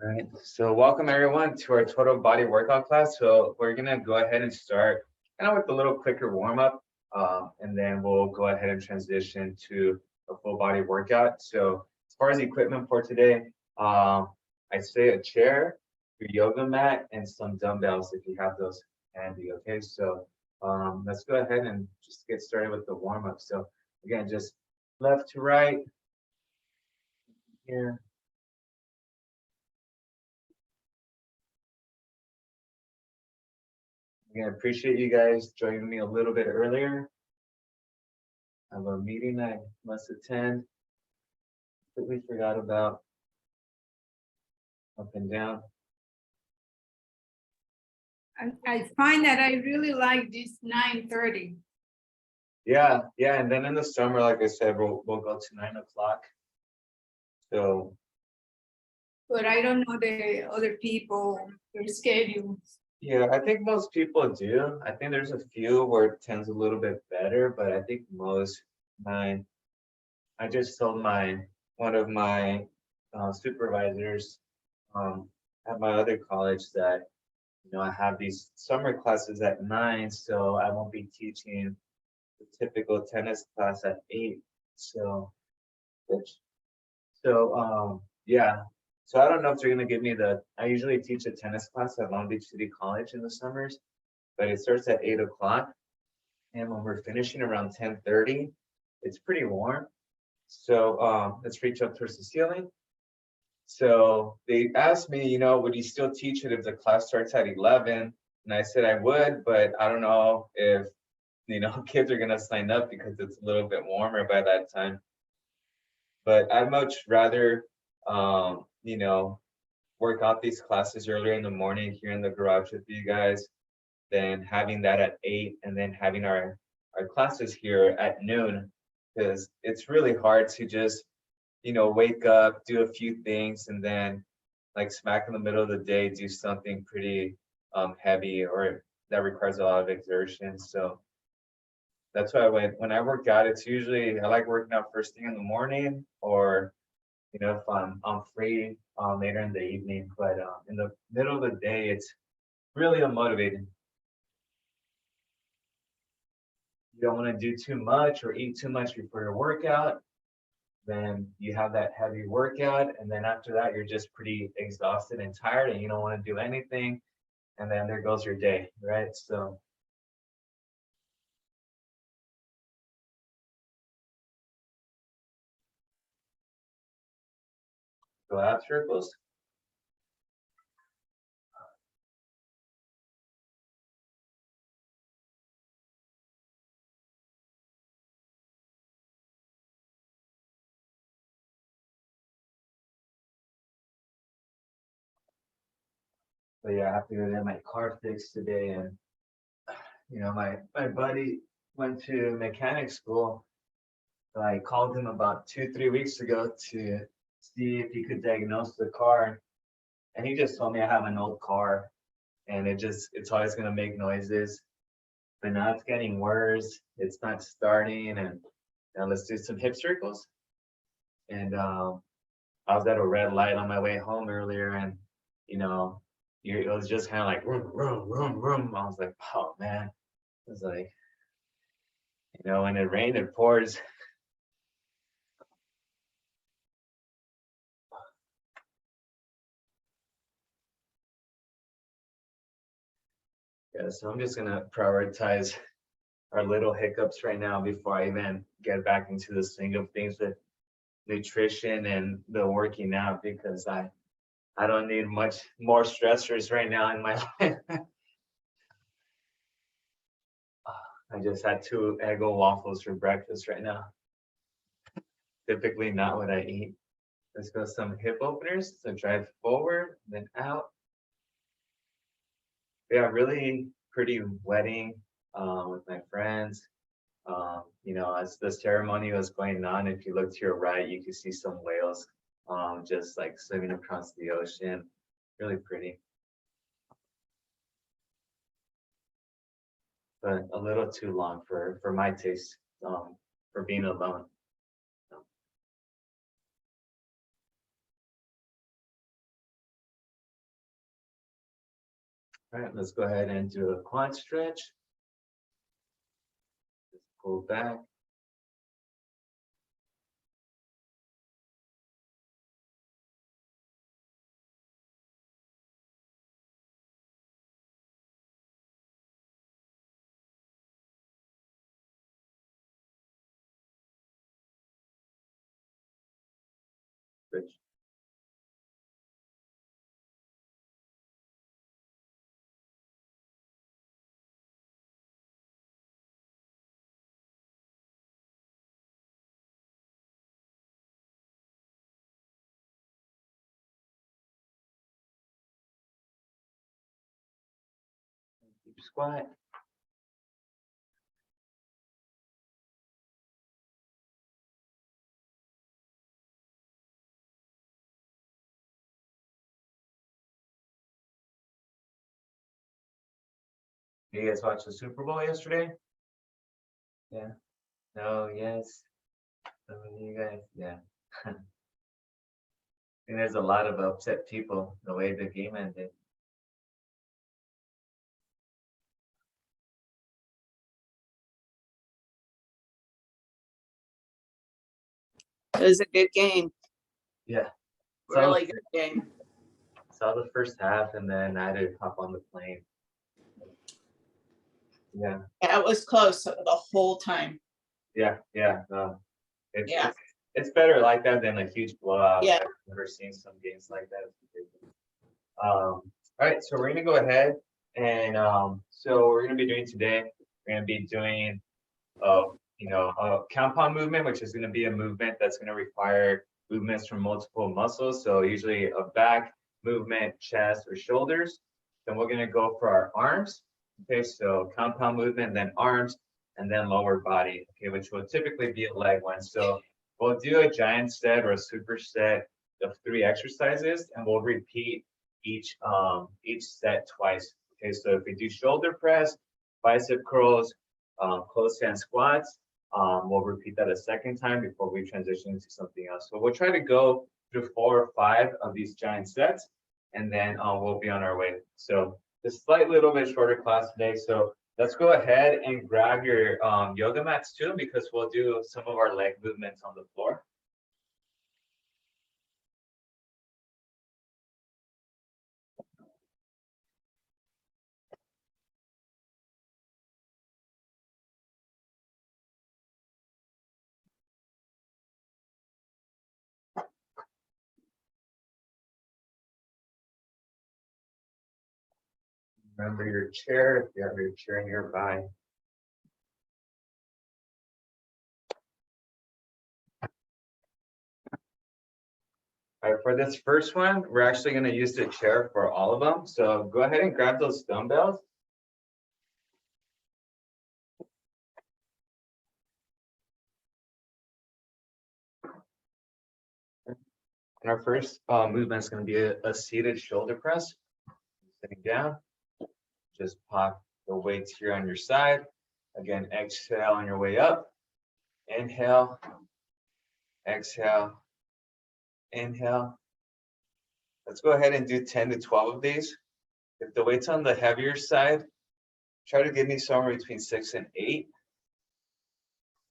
All right, so welcome everyone to our total body workout class. So we're gonna go ahead and start kind of with a little quicker warm up, and then we'll go ahead and transition to a full body workout. So as far as equipment for today, I say a chair, your yoga mat, and some dumbbells if you have those handy. Okay, so let's go ahead and just get started with the warm up. So again, just left to right here. Again, appreciate you guys joining me a little bit earlier. I have a meeting I must attend. Completely forgot about up and down. I find that I really like this 9:30. Yeah, and then in the summer, like I said, we'll go to 9 o'clock. So But I don't know the other people, their schedules. yeah, I think most people do. I think there's a few where it tends a little bit better, but I think most mine. I just told one of my supervisors at my other college that I have these summer classes at 9, so I won't be teaching the typical tennis class at 8. So, which, yeah. So I don't know if they're gonna give me I usually teach a tennis class at Long Beach City College in the summers, but it starts at 8 o'clock. And when we're finishing around 10:30, it's pretty warm. So let's reach up towards the ceiling. So they asked me, would you still teach it if the class starts at 11? And I said I would, but I don't know if kids are gonna sign up because it's a little bit warmer by that time. But I'd much rather work out these classes earlier in the morning here in the garage with you guys than having that at 8 and then having our classes here at noon, because it's really hard to just wake up, do a few things, and then like smack in the middle of the day, do something pretty heavy or that requires a lot of exertion. So that's why when I work out, it's usually I like working out first thing in the morning, or if I'm free later in the evening. But in the middle of the day, it's really unmotivating. You don't want to do too much or eat too much before your workout. Then you have that heavy workout, and then after that, you're just pretty exhausted and tired, and you don't want to do anything. And then there goes your day, right? So go out circles. But yeah, I have to go get my car fixed today, and my buddy went to mechanic school. So I called him about 2 3 weeks ago to see if he could diagnose the car, and he just told me I have an old car, and it's always gonna make noises. But now it's getting worse. It's not starting, and now let's do some hip circles. And I was at a red light on my way home earlier, and you know, it was just kind of like room, room, room, room. I was like, oh man, it was like, when it rains, it pours. Yeah, so I'm just gonna prioritize our little hiccups right now before I even get back into the swing of things with nutrition and the working out, because I don't need much more stressors right now in my life. I just had 2 Eggo waffles for breakfast right now. Typically not what I eat. Let's go some hip openers. So drive forward, then out. Yeah, really pretty wedding with my friends. As the ceremony was going on, if you look to your right, you can see some whales just like swimming across the ocean. Really pretty, but a little too long for my taste, for being alone. All right, let's go ahead and do a quad stretch. Just pull back. Stretch. Deep squat. You guys watch the Super Bowl yesterday? Yeah. No, yes. Some of you guys, yeah. I think there's a lot of upset people the way the game ended. It was a good game, Yeah. really good game. Saw the first half and then I had to hop on the plane. Yeah. Yeah, it was close the whole time. Yeah. No, it's, Yeah. it's better like that than a huge blowout. Yeah. I've never seen some games like that. All right, so we're gonna go ahead and so we're gonna be doing today. We're gonna be doing a compound movement, which is gonna be a movement that's gonna require movements from multiple muscles. So usually a back movement, chest, or shoulders. Then we're gonna go for our arms. Okay, so compound movement, then arms, and then lower body. Okay, which will typically be a leg one. So we'll do a giant set or a super set of 3 exercises, and we'll repeat each set twice. Okay, so if we do shoulder press, bicep curls, close hand squats, we'll repeat that a second time before we transition into something else. So we'll try to go through 4 or 5 of these giant sets, and then we'll be on our way. So a slight little bit shorter class today. So let's go ahead and grab your yoga mats too, because we'll do some of our leg movements on the floor. Remember your chair, if you have your chair nearby. All right, for this first one, we're actually going to use the chair for all of them. So go ahead and grab those dumbbells. And our first movement is going to be a seated shoulder press. Sitting down, just pop the weights here on your side. Again, exhale on your way up. Inhale, exhale, inhale. Let's go ahead and do 10 to 12 of these. If the weight's on the heavier side, try to give me somewhere between 6 and 8.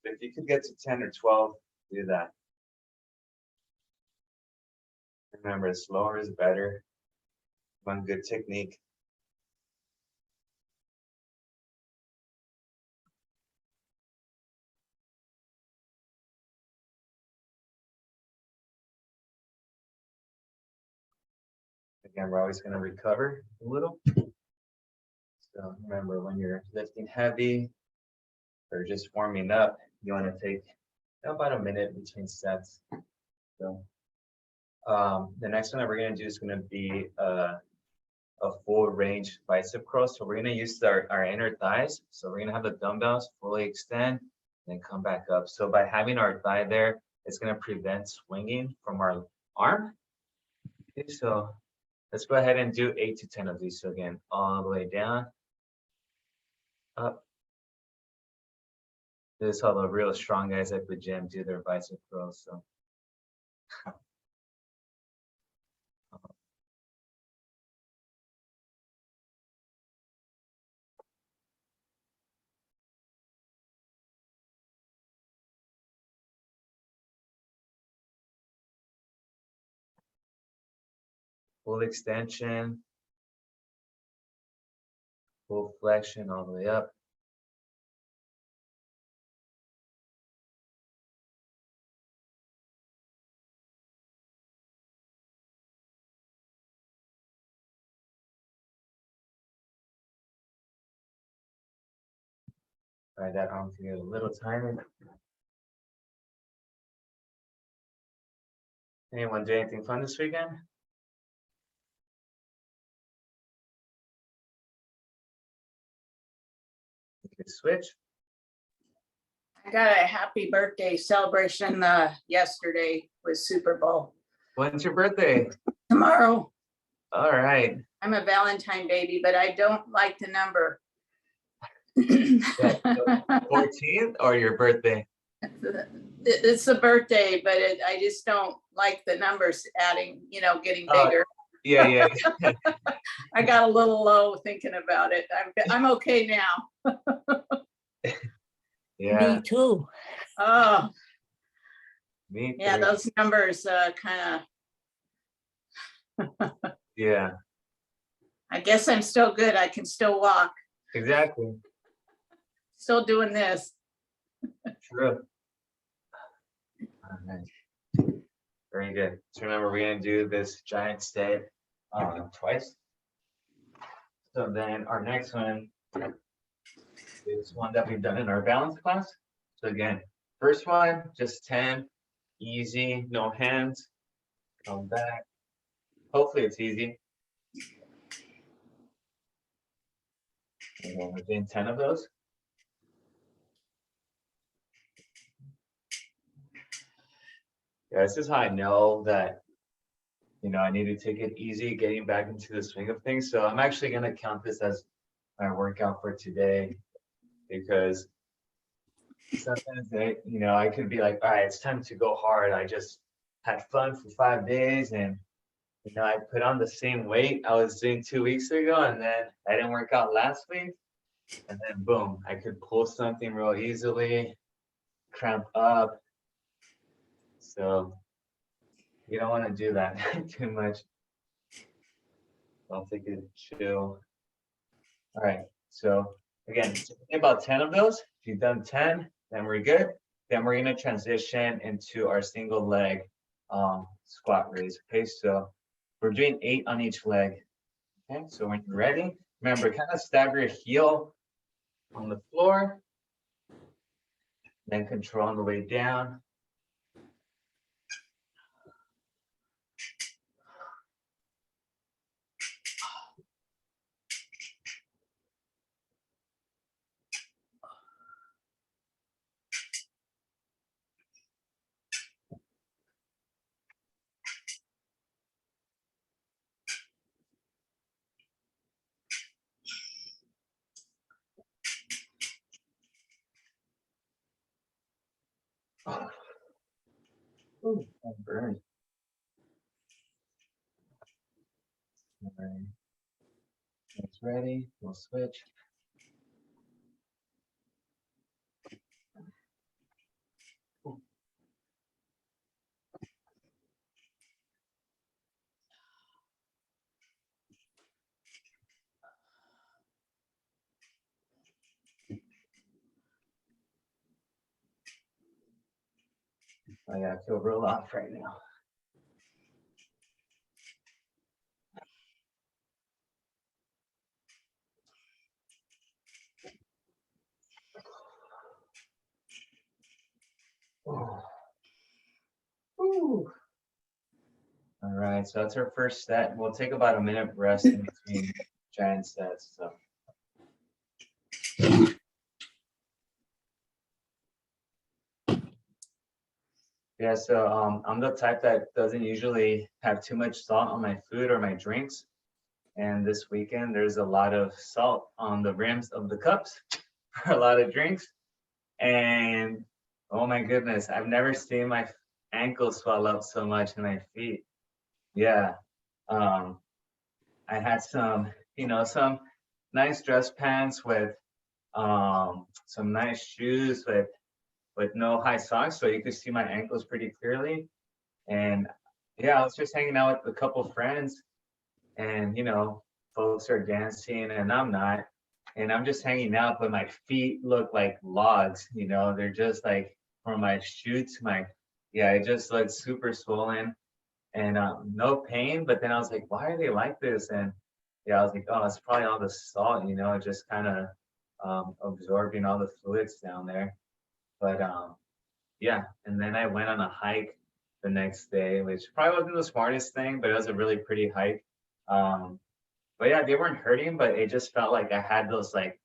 If you could get to 10 or 12, do that. Remember, slower is better. One good technique. Again, we're always going to recover a little. So remember, when you're lifting heavy or just warming up, you want to take about a minute between sets. So the next one that we're going to do is going to be a full range bicep curl. So we're going to use our inner thighs. So we're going to have the dumbbells fully extend, then come back up. So by having our thigh there, it's going to prevent swinging from our arm. Okay, so let's go ahead and do 8 to 10 of these. So again, all the way down, up. This is how the real strong guys at the gym do their bicep curls. So full extension, full flexion all the way up. Try that arm to get a little tighter. Anyone do anything fun this weekend? Okay, switch. I got a happy birthday celebration yesterday with Super Bowl. When's your birthday? Tomorrow, All right. I'm a Valentine baby, but I don't like the number. 14th or your birthday? It's a birthday, but I just don't like the numbers adding, getting Oh, bigger. Yeah. I got a little low thinking about it. I'm okay now. Yeah, Me too. Oh, me yeah, too. those numbers kind of, Yeah, I guess I'm still good. I can still walk, exactly. still doing this. True. All right. Very good. So remember, we're gonna do this giant step twice. So then our next one is one that we've done in our balance class. So again, first one, just 10, easy, no hands. Come back. Hopefully it's easy. And then we're doing 10 of those. Yeah, this is how I know that, I need to take it easy getting back into the swing of things. So I'm actually going to count this as my workout for today because sometimes I could be like, all right, it's time to go hard. I just had fun for 5 days and, I put on the same weight I was doing 2 weeks ago and then I didn't work out last week. And then boom, I could pull something real easily, cramp up. So you don't want to do that too much. I'll take it chill. All right. So again, think about 10 of those. If you've done 10, then we're good. Then we're going to transition into our single leg squat raise. Okay. So we're doing 8 on each leg. Okay. So when you're ready, remember, kind of stab your heel on the floor. Then control on the way down. Ooh, that burned. All right. It's ready. We'll switch. I gotta feel real off right now. Oh. Ooh. All right, so that's our first set. We'll take about a minute rest in between giant sets. So. Yeah, so I'm the type that doesn't usually have too much salt on my food or my drinks. And this weekend, there's a lot of salt on the rims of the cups for a lot of drinks. And oh my goodness, I've never seen my ankles swell up so much in my feet. Yeah. I had some nice dress pants with some nice shoes with no high socks, so you could see my ankles pretty clearly. And yeah, I was just hanging out with a couple friends, and folks are dancing and I'm not, and I'm just hanging out, but my feet look like logs. They're just like from my shoe to my, yeah, it just looks super swollen and no pain. But then I was like, why are they like this? And yeah, I was like, oh, it's probably all the salt, just kind of absorbing all the fluids down there. But yeah, and then I went on a hike the next day, which probably wasn't the smartest thing, but it was a really pretty hike. Um, but yeah, they weren't hurting, but it just felt like I had those like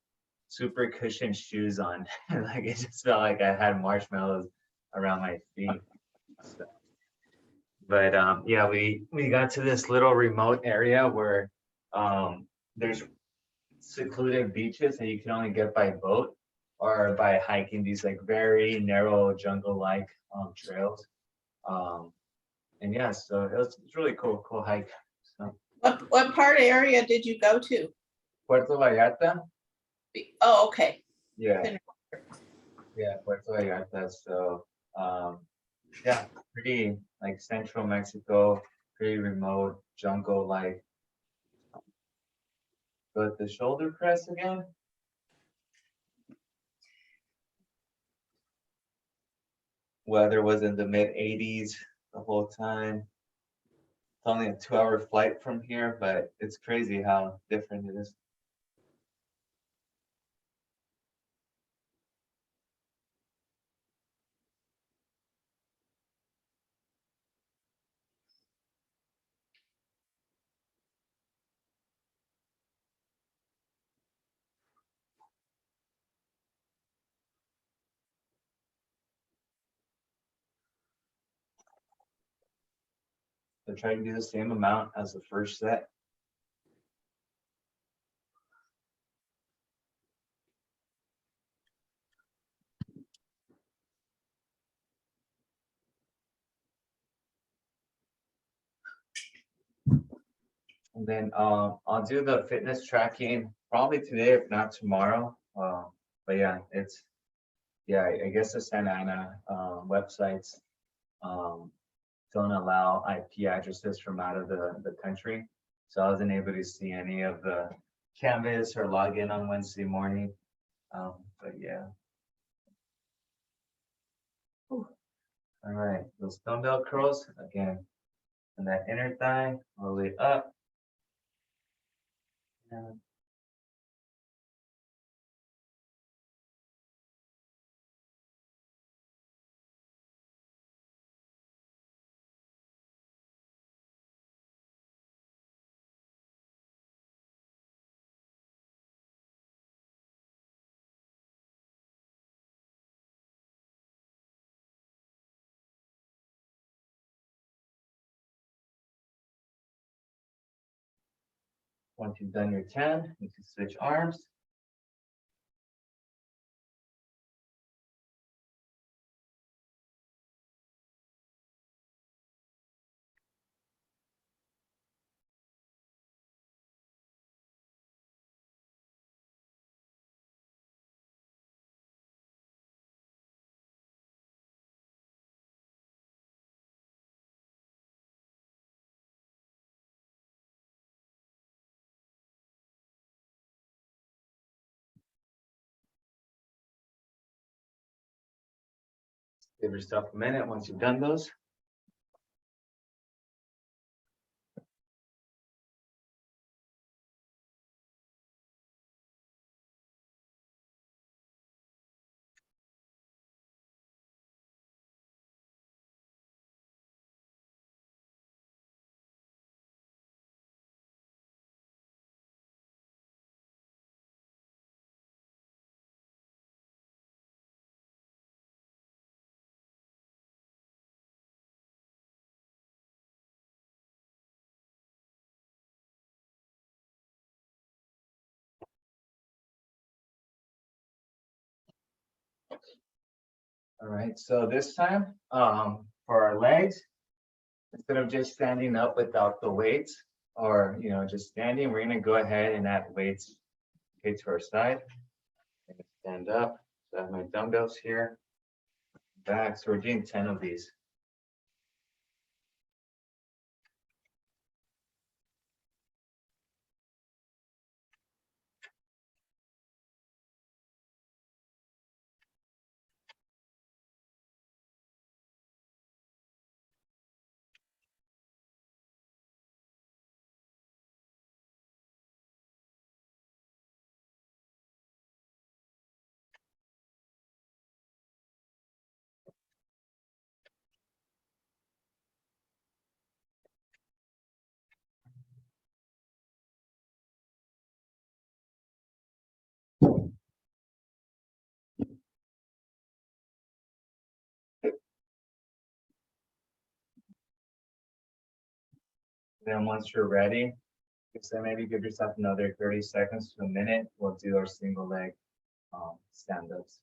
super cushioned shoes on. Like it just felt like I had marshmallows around my feet. So, but yeah, we got to this little remote area where there's secluded beaches and you can only get by boat or by hiking these like very narrow jungle-like trails. Um, and yeah, so it's really cool hike. So What part area did you go to? Puerto Vallarta, Oh, okay. yeah, Puerto Vallarta. So yeah, pretty like central Mexico, pretty remote jungle-like. But the shoulder press again. Weather was in the mid 80s the whole time. It's only a 2-hour flight from here, but it's crazy how different it is. So try to do the same amount as the first set. And then I'll do the fitness tracking probably today, if not tomorrow. But yeah, I guess the Santa Ana websites um, don't allow IP addresses from out of the country. So I wasn't able to see any of the Canvas or log in on Wednesday morning. But yeah. Whew. All right, those dumbbell curls again, and that inner thigh all the way up. And once you've done your 10, you can switch arms. Give yourself a minute once you've done those. All right, so this time for our legs, instead of just standing up without the weights or just standing, we're gonna go ahead and add weights to our side. I'm gonna stand up. So I have my dumbbells here, back. So we're doing 10 of these. Then once you're ready, just then maybe give yourself another 30 seconds to a minute. We'll do our single leg stand-ups.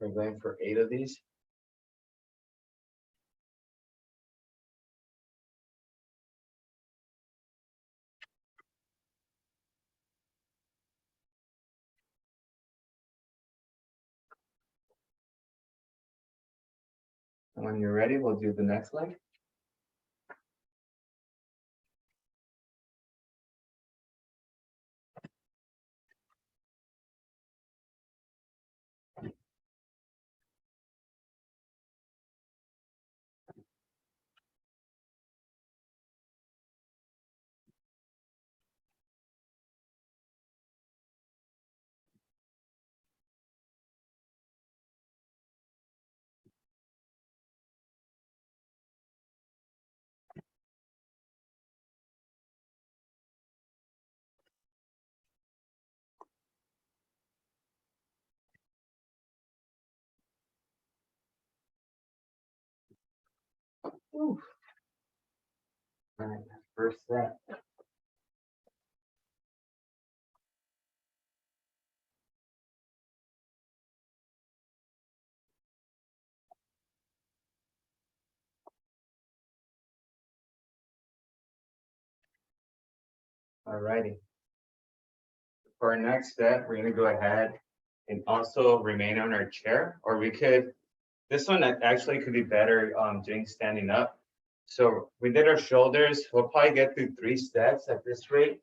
We're going for 8 of these. And when you're ready, we'll do the next leg. All right, first set. All righty. For our next set, we're gonna go ahead and also remain on our chair, or we could, this one actually could be better doing standing up. So we did our shoulders. We'll probably get through 3 sets at this rate.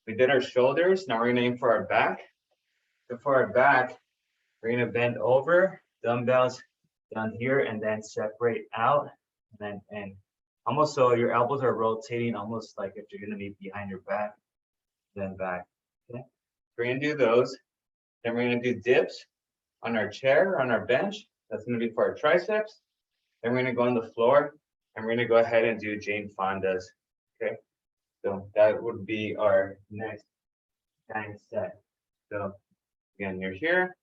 We did our shoulders. Now we're gonna aim for our back. So for our back, we're gonna bend over, dumbbells down here, and then separate out, and almost so your elbows are rotating, almost like if you're gonna be behind your back, then back. Okay, we're gonna do those. Then we're gonna do dips on our chair, on our bench. That's gonna be for our triceps. Then we're gonna go on the floor, and we're gonna go ahead and do Jane Fonda's. Okay, so that would be our next 9 set. So again, you're here.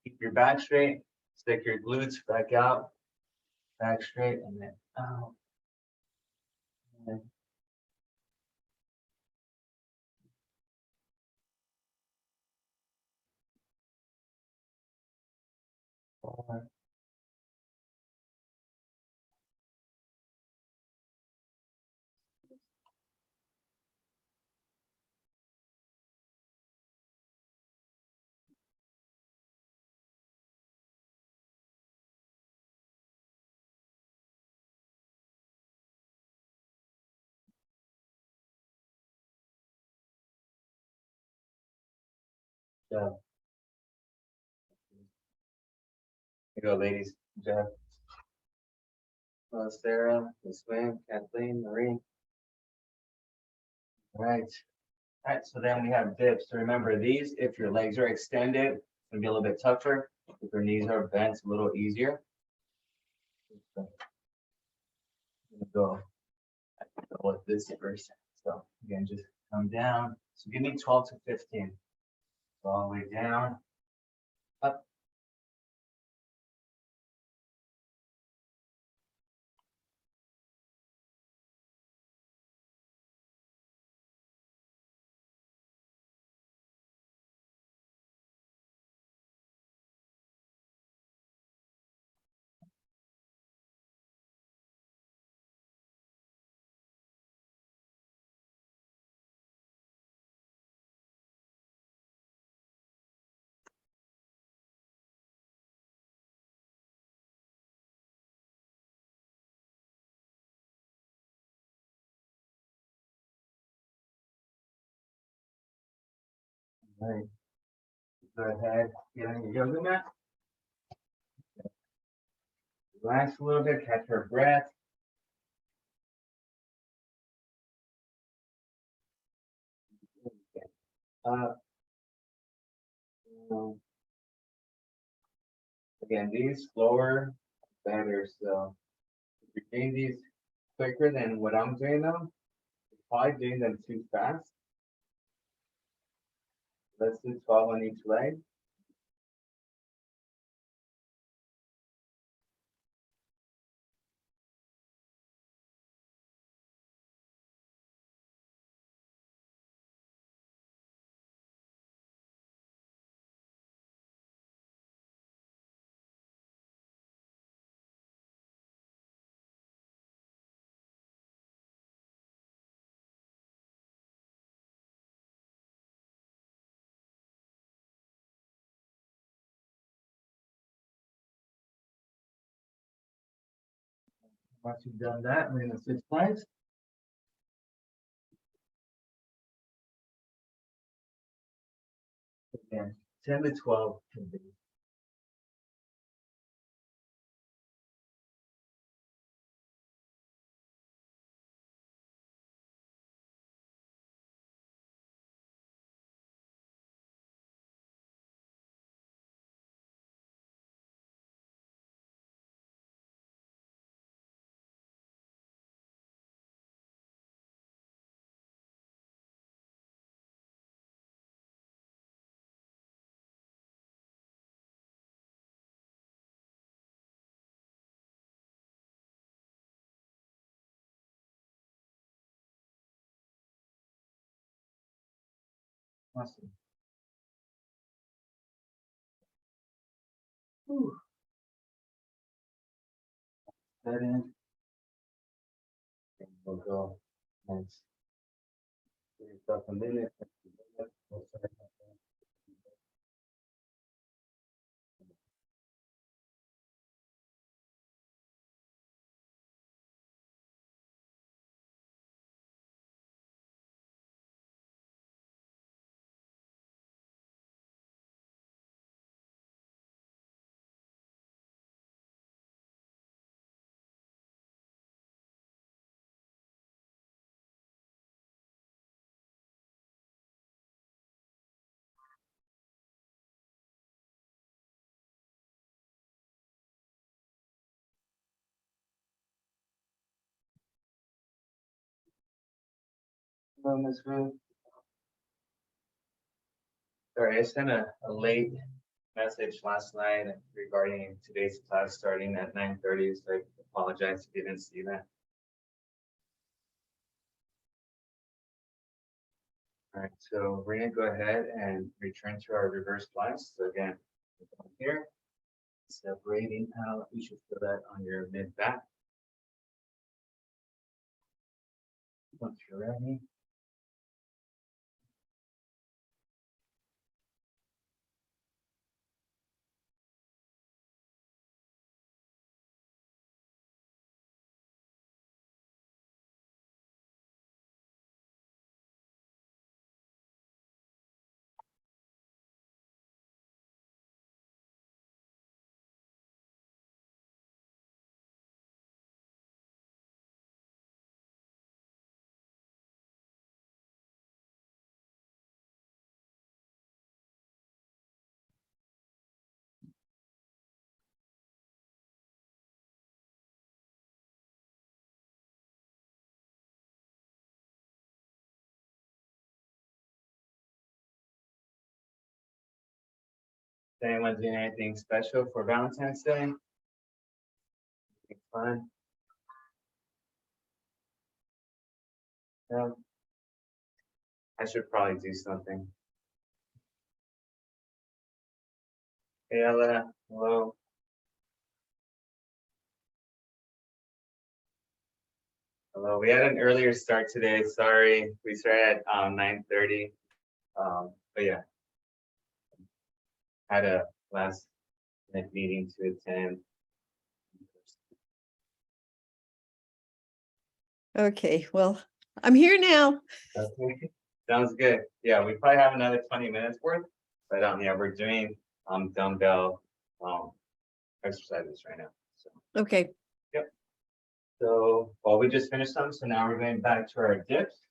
Keep your back straight. Stick your glutes back out, back straight, and then out. And then forward. Jeff. Here you go, ladies. Jeff. Sarah, Swim, Kathleen, Marie. All right. All right, so then we have dips. So remember these, if your legs are extended, it's gonna be a little bit tougher. If your knees are bent, it's a little easier. So, I'm gonna go with this first. So again, just come down. So give me 12 to 15. So all the way down, up. All right. Go ahead, get on your yoga mat. Relax a little bit, catch your breath. Up, Um, Again, these slower, better. So if you're doing these quicker than what I'm doing them, you're probably doing them too fast. Let's do 12 on each leg. Once you've done that, we're gonna switch sides. Again, 10 to 12 can be. Awesome. Whew. That in. And we'll go. Nice. Give yourself a minute. We'll start that. On this room. Sorry, I sent a late message last night regarding today's class starting at 9:30, so I apologize if you didn't see that. All right, so we're gonna go ahead and return to our reverse class. So again, here, separating out, you should feel that on your mid back. Once you're ready. Is anyone doing anything special for Valentine's Day? Anything fun? No. I should probably do something. Hey Ella, hello. Hello. We had an earlier start today. Sorry, we started at 9:30. But yeah, had a last minute meeting to attend. Okay, well, I'm here now. Okay, sounds good. Yeah, we probably have another 20 minutes worth, but yeah, we're doing dumbbell exercises right now. So Okay, so well, we just finished some, so now we're going back to our dips.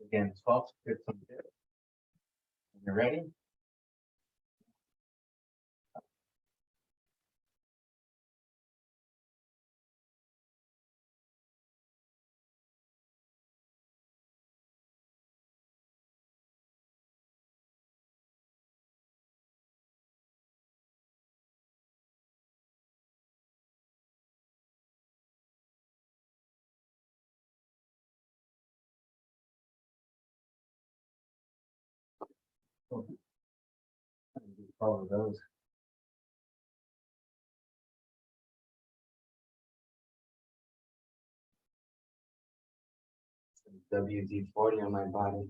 Again, 12 to 15 dips. You ready? Follow those. WD-40 on my body.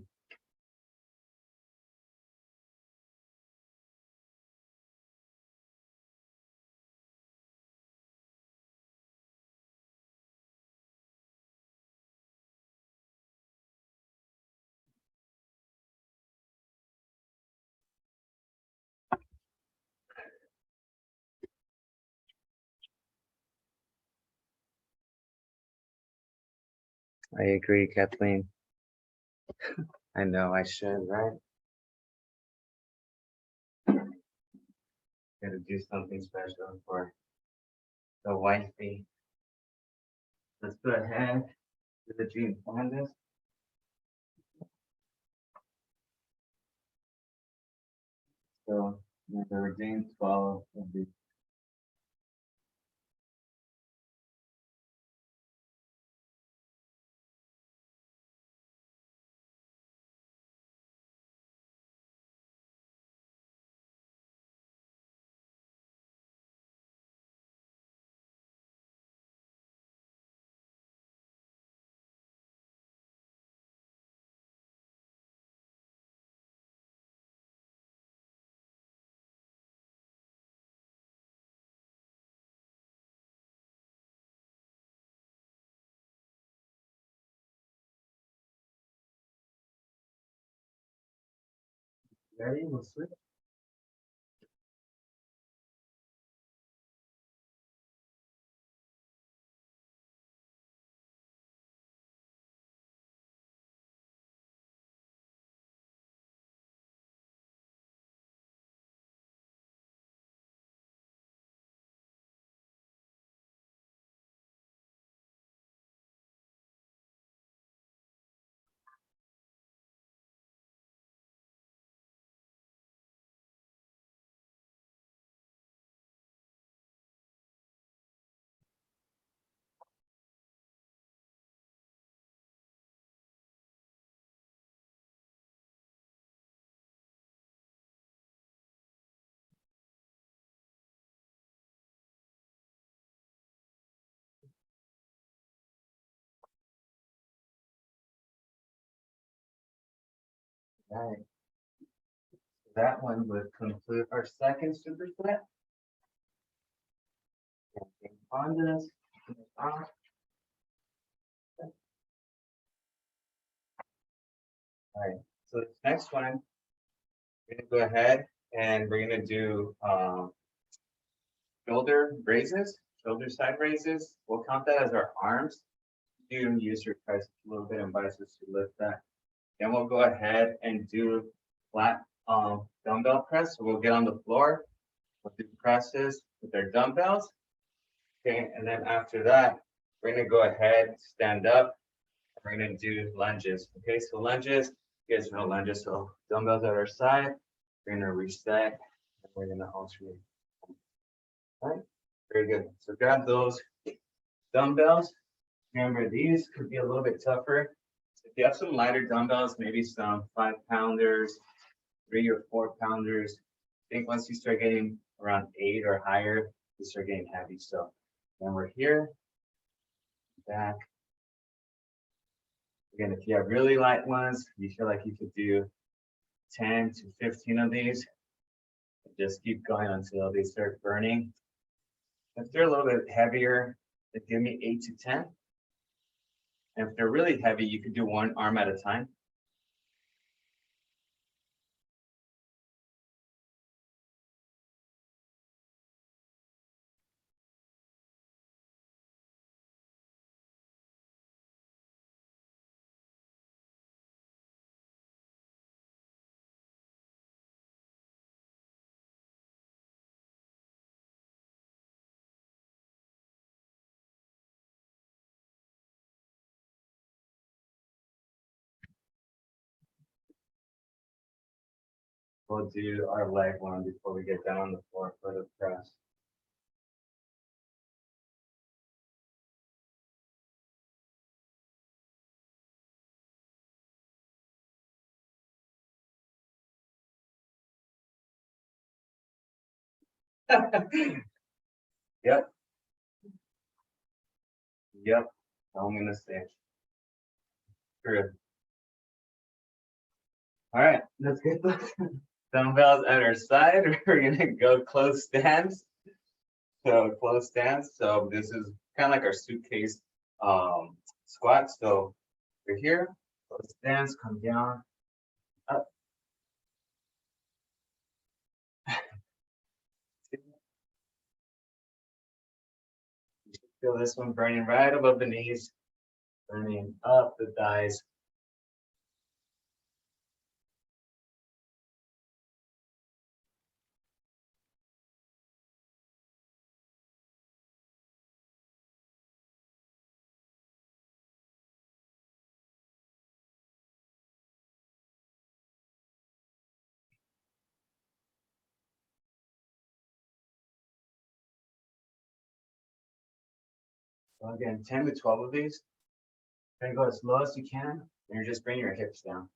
I agree, Kathleen. I know I should, right? Gotta do something special for the wifey. Let's go ahead with the dream canvas. So we're doing 12 of these. Ready? We'll switch. Right. That one would conclude our second super set. On this. All right, so this next one, we're gonna go ahead and we're gonna do shoulder raises, shoulder side raises. We'll count that as our arms. You can use your triceps a little bit and biceps to lift that. Then we'll go ahead and do flat dumbbell press. So we'll get on the floor, we'll do presses with our dumbbells. Okay, and then after that, we're gonna go ahead, stand up, and we're gonna do lunges. Okay, so lunges, you guys know lunges, so dumbbells at our side, we're gonna reset, and we're gonna alternate. All right, very good. So grab those dumbbells. Remember, these could be a little bit tougher. If you have some lighter dumbbells, maybe some 5-pounders, 3 or 4-pounders. I think once you start getting around 8 or higher, you start getting heavy. So then we're here, back. Again, if you have really light ones, you feel like you could do 10 to 15 of these. Just keep going until they start burning. If they're a little bit heavier, then give me 8 to 10. And if they're really heavy, you could do one arm at a time. we'll do our leg one before we get down on the floor for the press. Yep. Yep. I'm gonna say. True. All right, let's get the dumbbells at our side. We're gonna go close stance. So close stance. So this is kind of like our suitcase squat. So we're here, close stance, come down, up. You should feel this one burning right above the knees, burning up the thighs. So again, 10 to 12 of these. Try to go as slow as you can, and you're just bringing your hips down.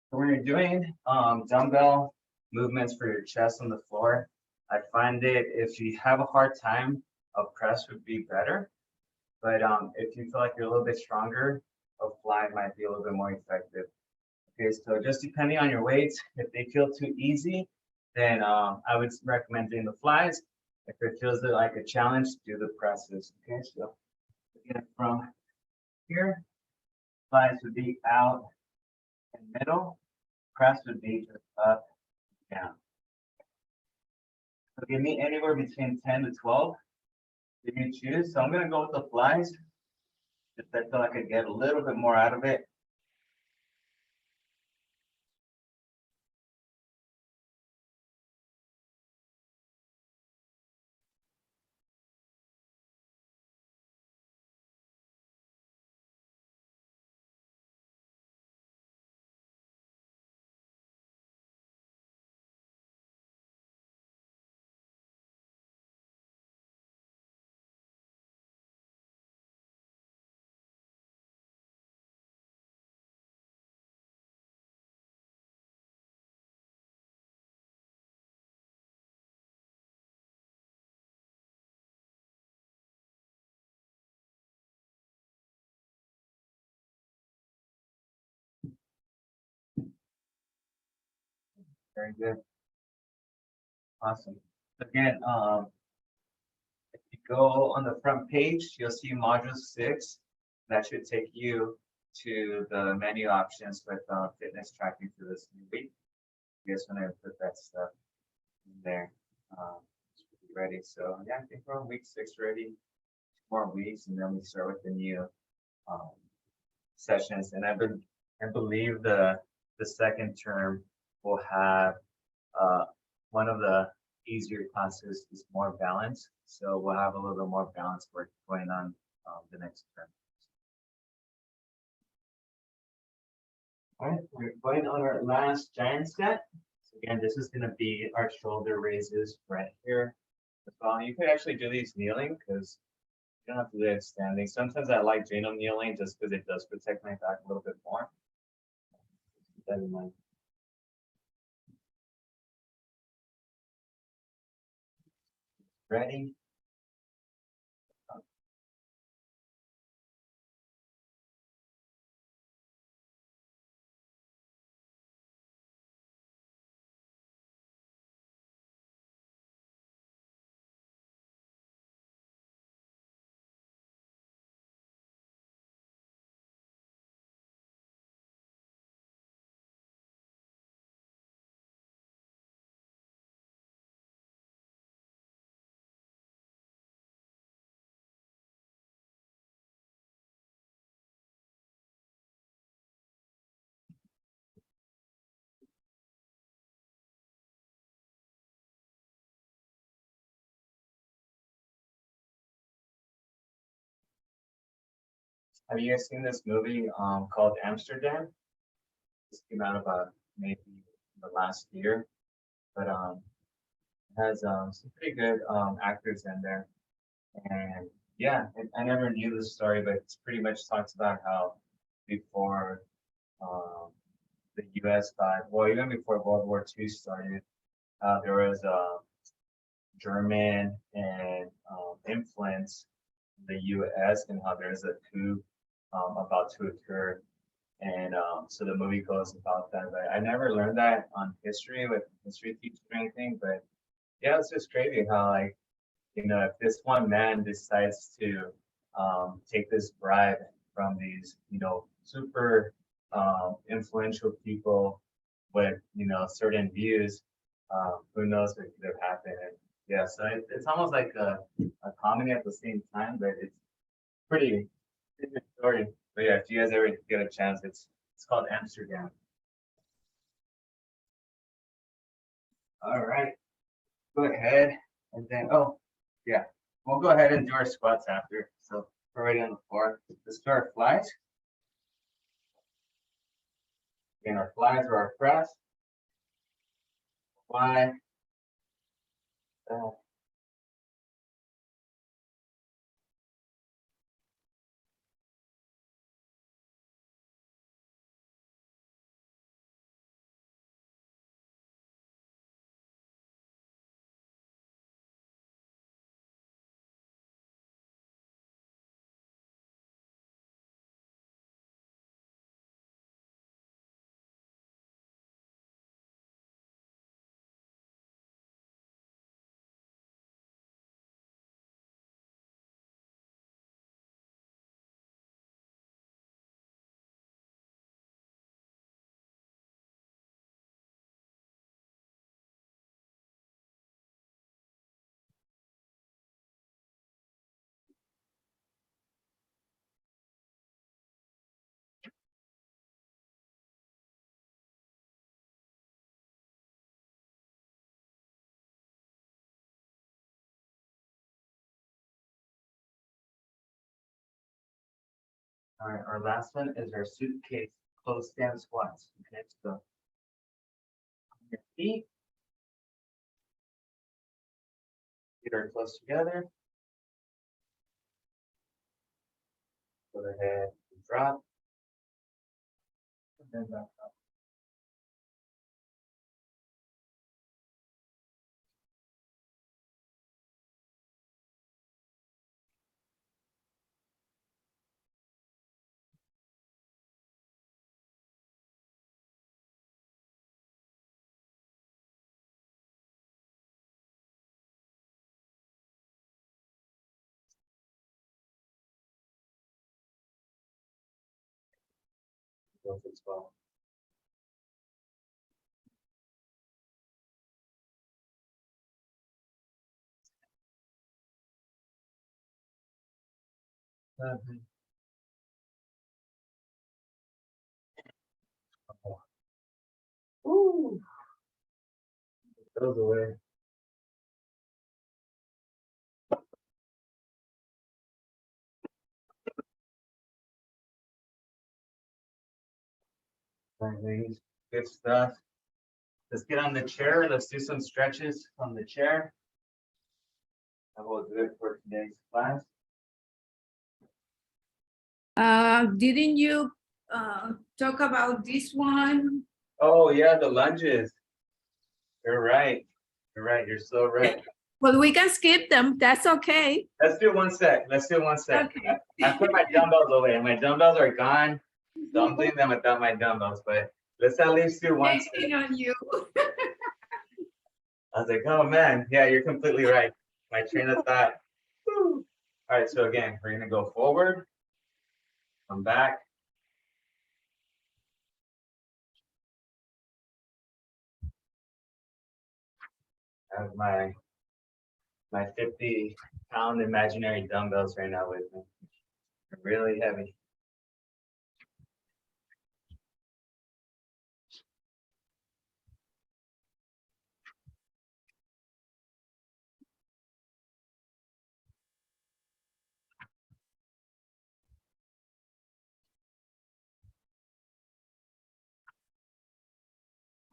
So when you're doing dumbbell movements for your chest on the floor, I find it if you have a hard time, a press would be better. But if you feel like you're a little bit stronger, a fly might be a little bit more effective. Okay, so just depending on your weights, if they feel too easy, then I would recommend doing the flies. If it feels like a challenge, do the presses. Okay, so again, from here, flies would be out and middle, press would be just up, down. So give me anywhere between 10 to 12 if you choose. So I'm gonna go with the flies. Just I feel like I get a little bit more out of it. Very good. Awesome. Again, if you go on the front page, you'll see module 6. That should take you to the menu options with fitness tracking for this new week. You guys want to put that stuff in there. Be ready. So yeah, I think we're on week 6 already. 2 more weeks, and then we start with the new um, sessions. And I believe the second term will have one of the easier classes is more balance. So we'll have a little bit more balance work going on the next term. All right, we're going on our last giant set. So again, this is going to be our shoulder raises right here. You could actually do these kneeling because you don't have to do it standing. Sometimes I like doing them kneeling just because it does protect my back a little bit more. Keep that in mind. Ready? Have you guys seen this movie called Amsterdam? This came out about maybe the last year, but it has some pretty good actors in there. And yeah, I never knew this story, but it's pretty much talks about how before um, the U.S. got, well, even before World War II started, there was a German and influence in the U.S. and how there's a coup about to occur. And so the movie goes about that. But I never learned that on history with history teacher or anything. But yeah, it's just crazy how like, you know, if this one man decides to take this bribe from these, you know, super influential people with, you know, certain views, who knows what could have happened. And yeah, so it's almost like a comedy at the same time, but it's pretty good story. But yeah, if you guys ever get a chance, it's called Amsterdam. All right, go ahead and then yeah, we'll go ahead and do our squats after. So we're already on the floor. Let's do our flies. Again, our flies are our press. Fly. All right, our last one is our suitcase close stand squats. Okay, so on your feet are close together. Go ahead and drop. And then back up. Both as well. Mhm. Ooh, goes away. All right, ladies, good stuff. Let's get on the chair. Let's do some stretches on the chair. That will do it for today's class. Didn't you talk about this one? Oh yeah, the lunges. You're right. You're right. You're so right. Well, we can skip them. That's okay. Let's do one set. Let's do one set. Okay. I put my dumbbells away. My dumbbells are gone. So I'm doing them without my dumbbells, but let's at least do one set. Checking on you. I was like, oh man, yeah, you're completely right. My train of thought. Woo. All right, so again, we're gonna go forward, come back. I have my 50-pound imaginary dumbbells right now with me. They're really heavy.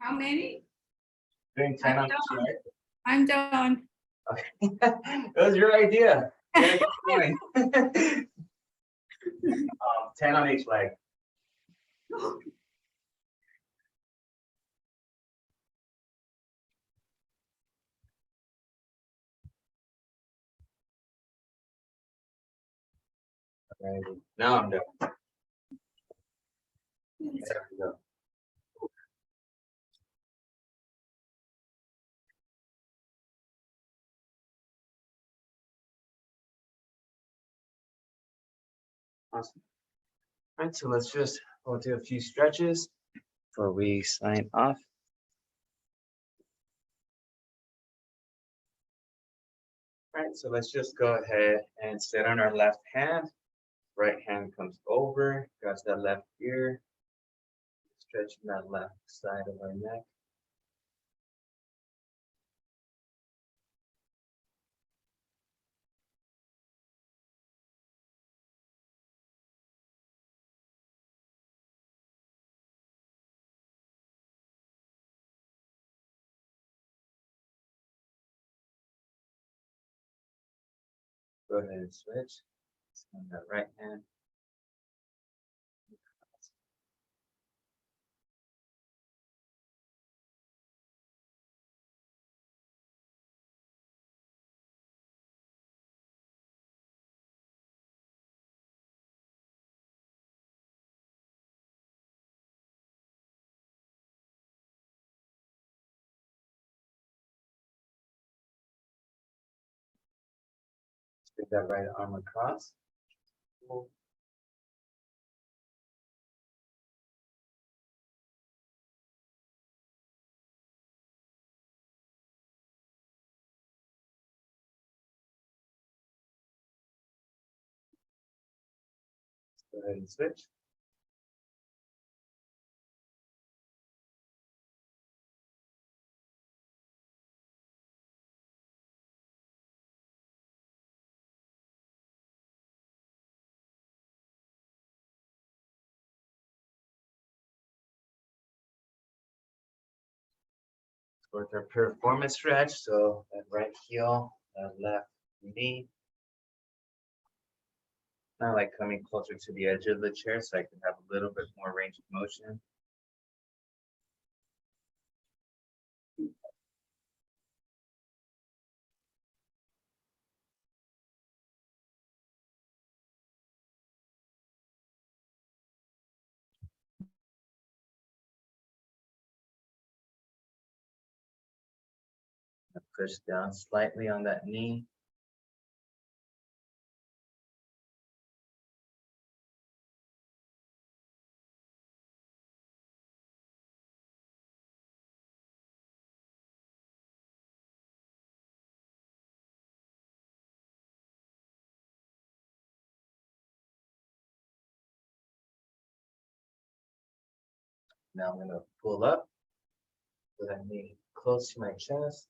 How many? Doing 10 on each done. leg. I'm done. Okay. That was your idea. You gotta keep going. 10 on each leg. Alrighty. Now I'm done. There we go. Awesome. All right, so let's just go do a few stretches before we sign off. All right, so let's just go ahead and sit on our left hand. Right hand comes over, grabs that left ear, stretching that left side of our neck. Go ahead and switch. On that right hand. Take that right arm across. Go ahead and switch. With our performance stretch, so that right heel, that left knee. Kind of like coming closer to the edge of the chair so I can have a little bit more range of motion. Push down slightly on that knee. Now I'm gonna pull up with that knee close to my chest.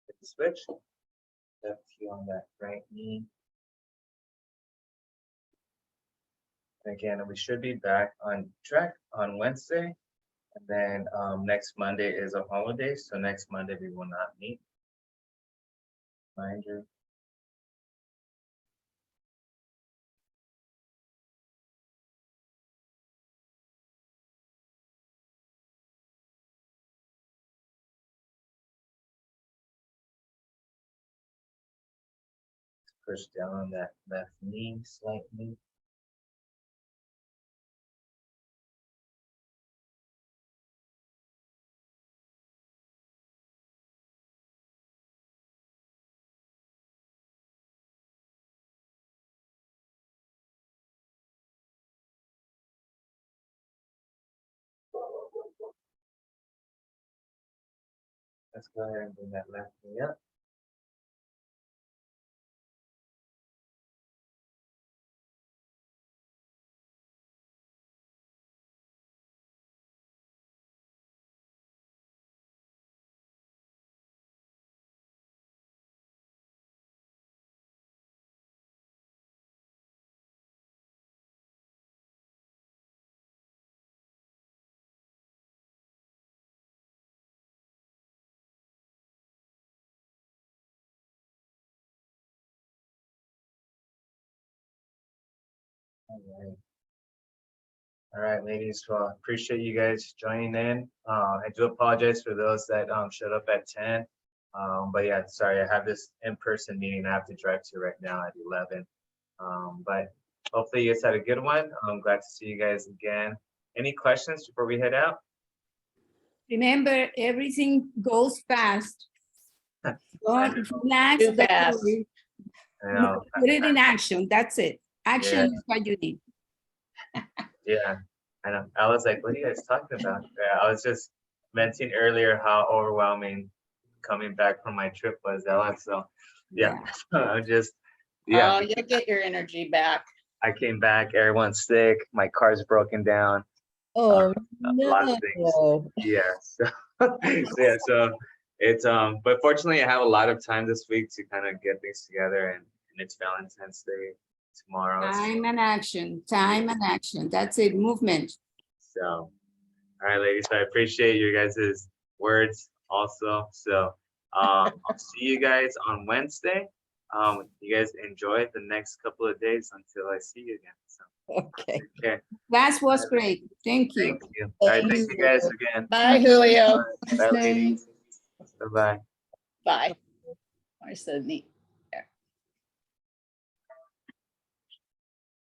Hit the switch. Left heel on that right knee. Again, we should be back on track on Wednesday. And then next Monday is a holiday. So next Monday we will not meet. Mind you. Push down on that left knee slightly. Let's go ahead and bring that left knee up. All right. All right, ladies. Well, appreciate you guys joining in. I do apologize for those that showed up at 10. But yeah, sorry, I have this in-person meeting I have to drive to right now at 11. But hopefully you guys had a good one. I'm glad to see you guys again. Any questions before we head out? Remember, everything goes fast. Don't relax. Too don't fast. worry. I know. Put it in action. That's it. Action Yeah. is what you need. Yeah, I know. I was like, what are you guys talking about? Yeah, I was just mentioning earlier how overwhelming coming back from my trip was. So yeah, I'm just, yeah, Oh, you'll get your energy back. I came back, everyone's sick, my car's broken down, Oh, a lot of things. no. Yeah, so, so it's, but fortunately I have a lot of time this week to kind of get things together, and it's Valentine's Day tomorrow. Time and action. Time and action. That's it. Movement. So, all right, ladies, I appreciate you guys' words also. So, I'll see you guys on Wednesday. You guys enjoy the next couple of days until I see you again. So, Okay. okay, Class was great. Thank you. thank you. All right, thank you guys again. Bye, Julio. Bye, ladies. Bye-bye. Bye. I said neat.